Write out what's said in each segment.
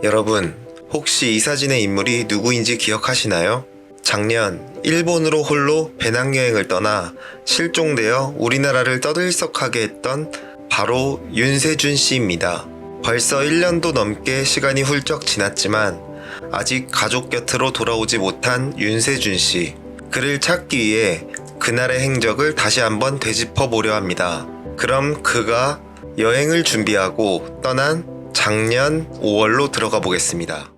여러분, 혹시 이 사진의 인물이 누구인지 기억하시나요? 작년 일본으로 홀로 배낭여행을 떠나 실종되어 우리나라를 떠들썩하게 했던 바로 윤세준 씨입니다. 벌써 1년도 넘게 시간이 훌쩍 지났지만 아직 가족 곁으로 돌아오지 못한 윤세준 씨. 그를 찾기 위해 그날의 행적을 다시 한번 되짚어 보려 합니다. 그럼 그가 여행을 준비하고 떠난 작년 5월로 들어가 보겠습니다.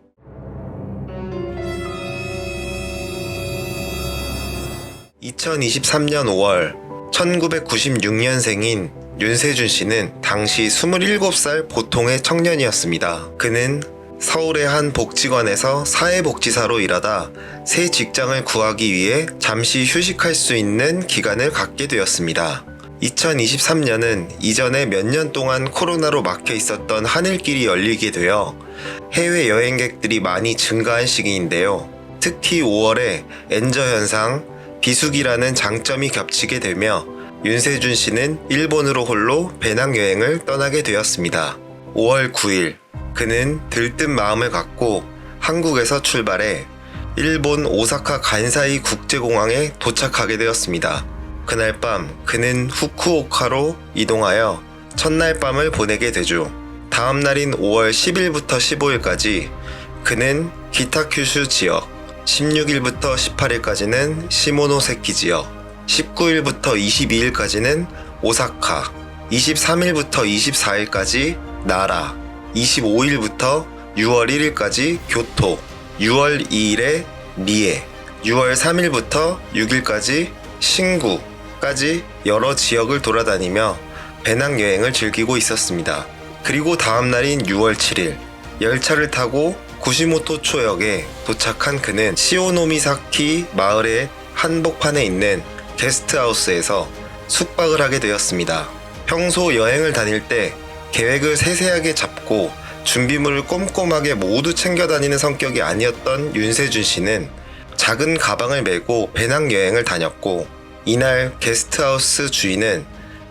2023년 5월 1996년생인 윤세준 씨는 당시 27살 보통의 청년이었습니다. 그는 서울의 한 복지관에서 사회복지사로 일하다 새 직장을 구하기 위해 잠시 휴식할 수 있는 기간을 갖게 되었습니다. 2023년은 이전에 몇 년 동안 코로나로 막혀 있었던 하늘길이 열리게 되어 해외 여행객들이 많이 증가한 시기인데요. 특히 5월에 엔저 현상, 비수기라는 장점이 겹치게 되며 윤세준 씨는 일본으로 홀로 배낭여행을 떠나게 되었습니다. 5월 9일, 그는 들뜬 마음을 갖고 한국에서 출발해 일본 오사카 간사이 국제공항에 도착하게 되었습니다. 그날 밤 그는 후쿠오카로 이동하여 첫날 밤을 보내게 되죠. 다음 날인 5월 10일부터 15일까지 그는 기타큐슈 지역, 16일부터 18일까지는 시모노세키 지역, 19일부터 22일까지는 오사카, 23일부터 24일까지 나라, 25일부터 6월 1일까지 교토, 6월 2일에 미에, 6월 3일부터 6일까지 신구까지 여러 지역을 돌아다니며 배낭여행을 즐기고 있었습니다. 그리고 다음 날인 6월 7일, 열차를 타고 구시모토초역에 도착한 그는 시오노미사키 마을의 한복판에 있는 게스트하우스에서 숙박을 하게 되었습니다. 평소 여행을 다닐 때 계획을 세세하게 잡고 준비물을 꼼꼼하게 모두 챙겨 다니는 성격이 아니었던 윤세준 씨는 작은 가방을 메고 배낭여행을 다녔고, 이날 게스트하우스 주인은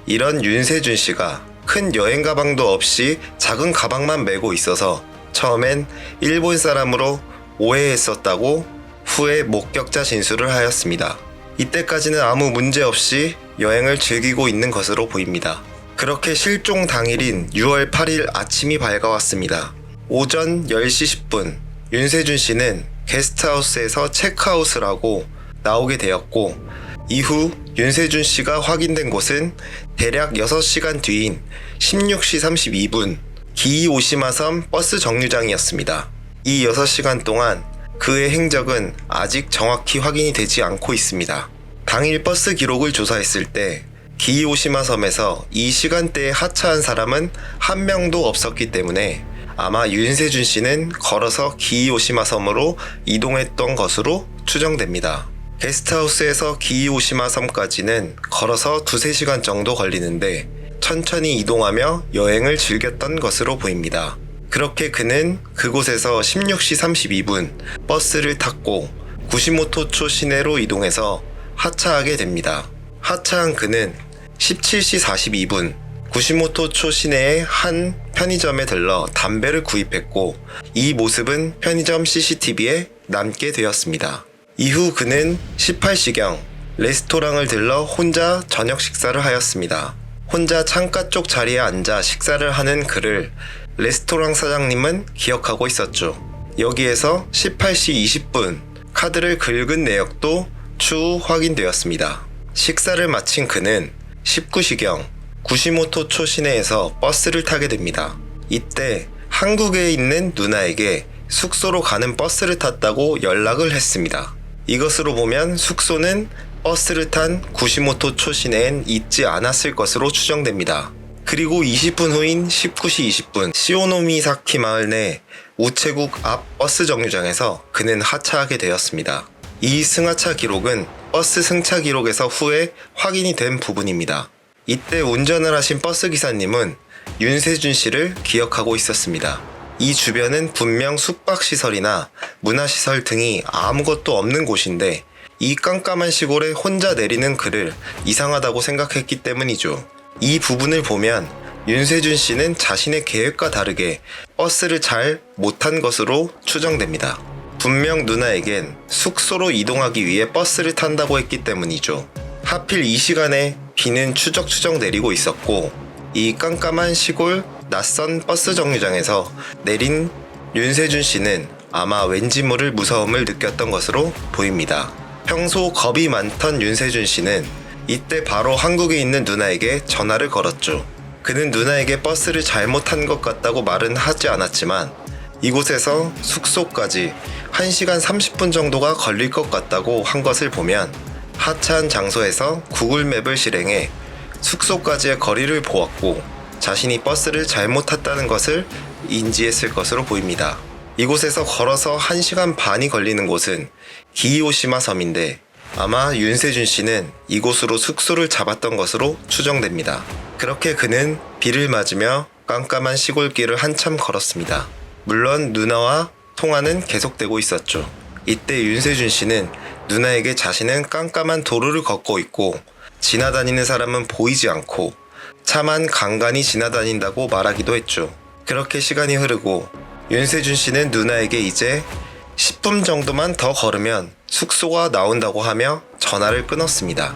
이런 윤세준 씨가 큰 여행 가방도 없이 작은 가방만 메고 있어서 처음엔 일본 사람으로 오해했었다고 후에 목격자 진술을 하였습니다. 이때까지는 아무 문제 없이 여행을 즐기고 있는 것으로 보입니다. 그렇게 실종 당일인 6월 8일 아침이 밝아왔습니다. 오전 10시 10분, 윤세준 씨는 게스트하우스에서 체크아웃을 하고 나오게 되었고, 이후 윤세준 씨가 확인된 곳은 대략 6시간 뒤인 16시 32분 기이오시마섬 버스 정류장이었습니다. 이 6시간 동안 그의 행적은 아직 정확히 확인이 되지 않고 있습니다. 당일 버스 기록을 조사했을 때 기이오시마 섬에서 이 시간대에 하차한 사람은 한 명도 없었기 때문에 아마 윤세준 씨는 걸어서 기이오시마 섬으로 이동했던 것으로 추정됩니다. 게스트하우스에서 기이오시마 섬까지는 걸어서 2-3시간 정도 걸리는데 천천히 이동하며 여행을 즐겼던 것으로 보입니다. 그렇게 그는 그곳에서 16시 32분 버스를 탔고 구시모토초 시내로 이동해서 하차하게 됩니다. 하차한 그는 17시 42분 구시모토초 시내의 한 편의점에 들러 담배를 구입했고, 이 모습은 편의점 CCTV에 남게 되었습니다. 이후 그는 18시경 레스토랑을 들러 혼자 저녁 식사를 하였습니다. 혼자 창가 쪽 자리에 앉아 식사를 하는 그를 레스토랑 사장님은 기억하고 있었죠. 여기에서 18시 20분 카드를 긁은 내역도 추후 확인되었습니다. 식사를 마친 그는 19시경 구시모토초 시내에서 버스를 타게 됩니다. 이때 한국에 있는 누나에게 숙소로 가는 버스를 탔다고 연락을 했습니다. 이것으로 보면 숙소는 버스를 탄 구시모토초 시내엔 있지 않았을 것으로 추정됩니다. 그리고 20분 후인 19시 20분 시오노미사키 마을 내 우체국 앞 버스 정류장에서 그는 하차하게 되었습니다. 이 승하차 기록은 버스 승차 기록에서 후에 확인이 된 부분입니다. 이때 운전을 하신 버스 기사님은 윤세준 씨를 기억하고 있었습니다. 이 주변은 분명 숙박시설이나 문화시설 등이 아무것도 없는 곳인데 이 깜깜한 시골에 혼자 내리는 그를 이상하다고 생각했기 때문이죠. 이 부분을 보면 윤세준 씨는 자신의 계획과 다르게 버스를 잘 못탄 것으로 추정됩니다. 분명 누나에겐 숙소로 이동하기 위해 버스를 탄다고 했기 때문이죠. 하필 이 시간에 비는 추적추적 내리고 있었고 이 깜깜한 시골 낯선 버스 정류장에서 내린 윤세준 씨는 아마 왠지 모를 무서움을 느꼈던 것으로 보입니다. 평소 겁이 많던 윤세준 씨는 이때 바로 한국에 있는 누나에게 전화를 걸었죠. 그는 누나에게 버스를 잘못 탄 것 같다고 말은 하지 않았지만 이곳에서 숙소까지 1시간 30분 정도가 걸릴 것 같다고 한 것을 보면 하차한 장소에서 구글맵을 실행해 숙소까지의 거리를 보았고 자신이 버스를 잘못 탔다는 것을 인지했을 것으로 보입니다. 이곳에서 걸어서 1시간 반이 걸리는 곳은 기이오시마 섬인데 아마 윤세준 씨는 이곳으로 숙소를 잡았던 것으로 추정됩니다. 그렇게 그는 비를 맞으며 깜깜한 시골길을 한참 걸었습니다. 물론 누나와 통화는 계속되고 있었죠. 이때 윤세준 씨는 누나에게 자신은 깜깜한 도로를 걷고 있고 지나다니는 사람은 보이지 않고 차만 간간히 지나다닌다고 말하기도 했죠. 그렇게 시간이 흐르고 윤세준 씨는 누나에게 이제 10분 정도만 더 걸으면 숙소가 나온다고 하며 전화를 끊었습니다.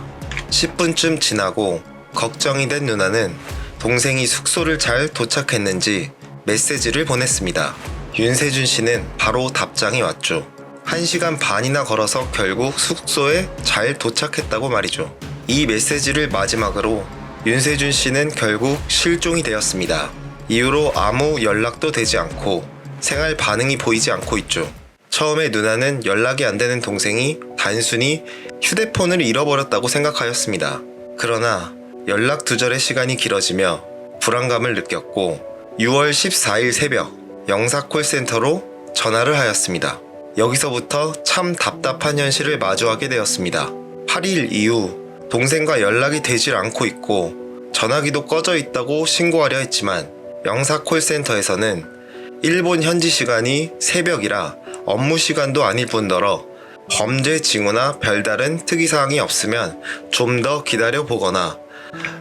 10분쯤 지나고 걱정이 된 누나는 동생이 숙소를 잘 도착했는지 메시지를 보냈습니다. 윤세준 씨는 바로 답장이 왔죠. 1시간 반이나 걸어서 결국 숙소에 잘 도착했다고 말이죠. 이 메시지를 마지막으로 윤세준 씨는 결국 실종이 되었습니다. 이후로 아무 연락도 되지 않고 생활 반응이 보이지 않고 있죠. 처음에 누나는 연락이 안 되는 동생이 단순히 휴대폰을 잃어버렸다고 생각하였습니다. 그러나 연락 두절의 시간이 길어지며 불안감을 느꼈고 6월 14일 새벽 영사콜센터로 전화를 하였습니다. 여기서부터 참 답답한 현실을 마주하게 되었습니다. 8일 이후 동생과 연락이 되질 않고 있고 전화기도 꺼져 있다고 신고하려 했지만 영사콜센터에서는 일본 현지 시간이 새벽이라 업무 시간도 아닐 뿐더러 범죄 징후나 별다른 특이사항이 없으면 좀 더 기다려보거나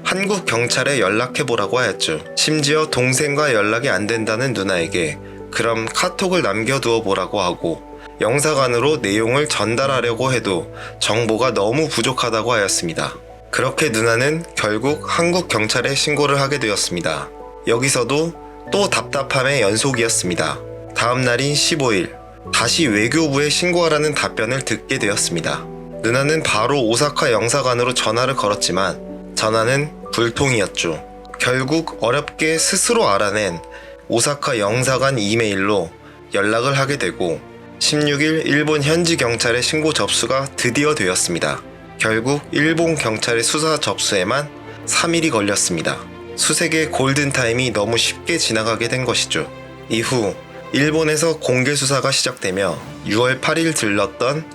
한국 경찰에 연락해보라고 하였죠. 심지어 동생과 연락이 안 된다는 누나에게 그럼 카톡을 남겨두어 보라고 하고 영사관으로 내용을 전달하려고 해도 정보가 너무 부족하다고 하였습니다. 그렇게 누나는 결국 한국 경찰에 신고를 하게 되었습니다. 여기서도 또 답답함의 연속이었습니다. 다음 날인 15일 다시 외교부에 신고하라는 답변을 듣게 되었습니다. 누나는 바로 오사카 영사관으로 전화를 걸었지만 전화는 불통이었죠. 결국 어렵게 스스로 알아낸 오사카 영사관 이메일로 연락을 하게 되고 16일 일본 현지 경찰의 신고 접수가 드디어 되었습니다. 결국 일본 경찰의 수사 접수에만 3일이 걸렸습니다. 수색의 골든타임이 너무 쉽게 지나가게 된 것이죠. 이후 일본에서 공개 수사가 시작되며 6월 8일 들렀던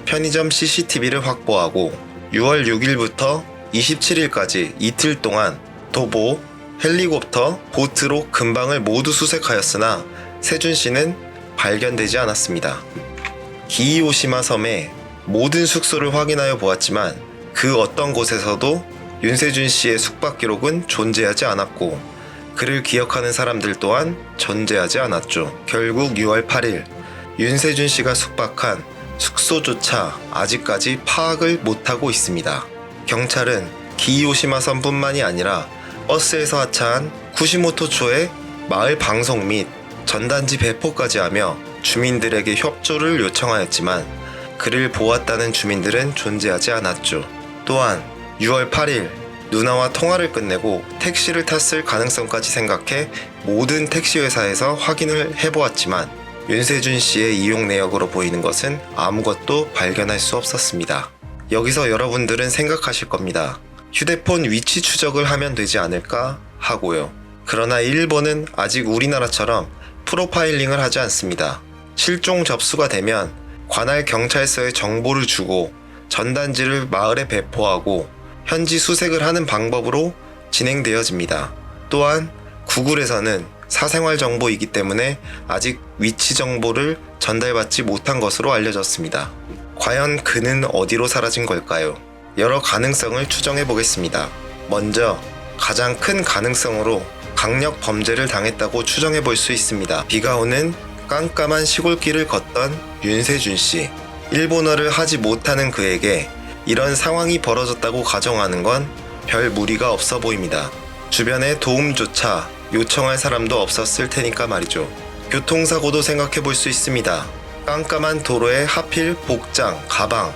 편의점 CCTV를 확보하고 6월 6일부터 27일까지 이틀 동안 도보, 헬리콥터, 보트로 근방을 모두 수색하였으나 세준 씨는 발견되지 않았습니다. 기이오시마 섬의 모든 숙소를 확인하여 보았지만 그 어떤 곳에서도 윤세준 씨의 숙박 기록은 존재하지 않았고 그를 기억하는 사람들 또한 존재하지 않았죠. 결국 6월 8일 윤세준 씨가 숙박한 숙소조차 아직까지 파악을 못하고 있습니다. 경찰은 기이오시마 섬뿐만이 아니라 버스에서 하차한 쿠시모토초의 마을 방송 및 전단지 배포까지 하며 주민들에게 협조를 요청하였지만 그를 보았다는 주민들은 존재하지 않았죠. 또한 6월 8일 누나와 통화를 끝내고 택시를 탔을 가능성까지 생각해 모든 택시 회사에서 확인을 해보았지만 윤세준 씨의 이용 내역으로 보이는 것은 아무것도 발견할 수 없었습니다. 여기서 여러분들은 생각하실 겁니다. 휴대폰 위치 추적을 하면 되지 않을까 하고요. 그러나 일본은 아직 우리나라처럼 프로파일링을 하지 않습니다. 실종 접수가 되면 관할 경찰서에 정보를 주고 전단지를 마을에 배포하고 현지 수색을 하는 방법으로 진행되어집니다. 또한 구글에서는 사생활 정보이기 때문에 아직 위치 정보를 전달받지 못한 것으로 알려졌습니다. 과연 그는 어디로 사라진 걸까요? 여러 가능성을 추정해 보겠습니다. 먼저 가장 큰 가능성으로 강력 범죄를 당했다고 추정해 볼 수 있습니다. 비가 오는 깜깜한 시골길을 걷던 윤세준 씨. 일본어를 하지 못하는 그에게 이런 상황이 벌어졌다고 가정하는 건 별 무리가 없어 보입니다. 주변에 도움조차 요청할 사람도 없었을 테니까 말이죠. 교통사고도 생각해 볼 수 있습니다. 깜깜한 도로에 하필 복장, 가방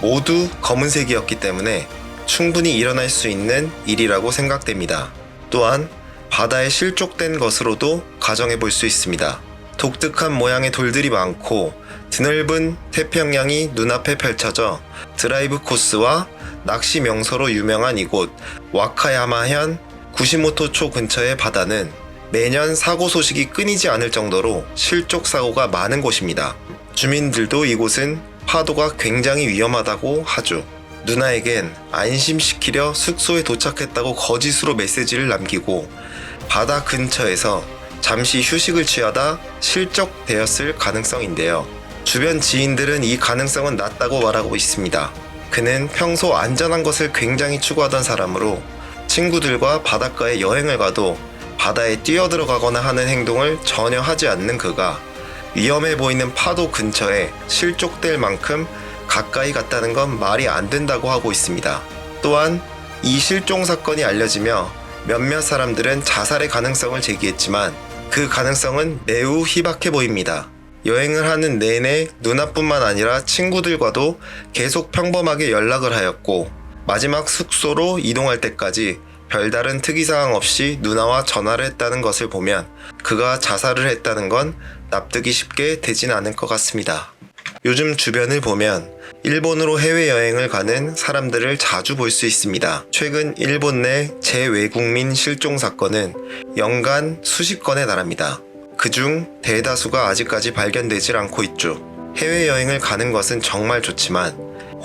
모두 검은색이었기 때문에 충분히 일어날 수 있는 일이라고 생각됩니다. 또한 바다에 실족된 것으로도 가정해 볼 수 있습니다. 독특한 모양의 돌들이 많고 드넓은 태평양이 눈앞에 펼쳐져 드라이브 코스와 낚시 명소로 유명한 이곳 와카야마현 구시모토초 근처의 바다는 매년 사고 소식이 끊이지 않을 정도로 실족 사고가 많은 곳입니다. 주민들도 이곳은 파도가 굉장히 위험하다고 하죠. 누나에겐 안심시키려 숙소에 도착했다고 거짓으로 메시지를 남기고 바다 근처에서 잠시 휴식을 취하다 실족되었을 가능성인데요. 주변 지인들은 이 가능성은 낮다고 말하고 있습니다. 그는 평소 안전한 것을 굉장히 추구하던 사람으로 친구들과 바닷가에 여행을 가도 바다에 뛰어들어가거나 하는 행동을 전혀 하지 않는 그가 위험해 보이는 파도 근처에 실족될 만큼 가까이 갔다는 건 말이 안 된다고 하고 있습니다. 또한 이 실종 사건이 알려지며 몇몇 사람들은 자살의 가능성을 제기했지만 그 가능성은 매우 희박해 보입니다. 여행을 하는 내내 누나뿐만 아니라 친구들과도 계속 평범하게 연락을 하였고 마지막 숙소로 이동할 때까지 별다른 특이사항 없이 누나와 전화를 했다는 것을 보면 그가 자살을 했다는 건 납득이 쉽게 되진 않을 것 같습니다. 요즘 주변을 보면 일본으로 해외여행을 가는 사람들을 자주 볼 수 있습니다. 최근 일본 내 재외국민 실종 사건은 연간 수십 건에 달합니다. 그중 대다수가 아직까지 발견되질 않고 있죠. 해외여행을 가는 것은 정말 좋지만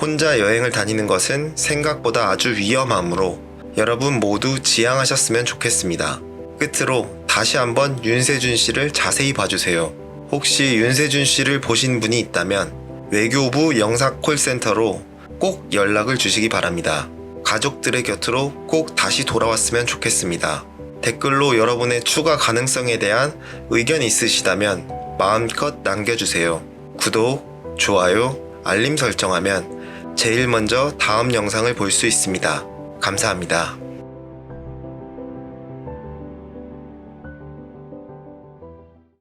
혼자 여행을 다니는 것은 생각보다 아주 위험하므로 여러분 모두 지양하셨으면 좋겠습니다. 끝으로 다시 한번 윤세준 씨를 자세히 봐주세요. 혹시 윤세준 씨를 보신 분이 있다면 외교부 영사콜센터로 꼭 연락을 주시기 바랍니다. 가족들의 곁으로 꼭 다시 돌아왔으면 좋겠습니다. 댓글로 여러분의 추가 가능성에 대한 의견이 있으시다면 마음껏 남겨주세요. 구독, 좋아요, 알림 설정하면 제일 먼저 다음 영상을 볼 수 있습니다. 감사합니다.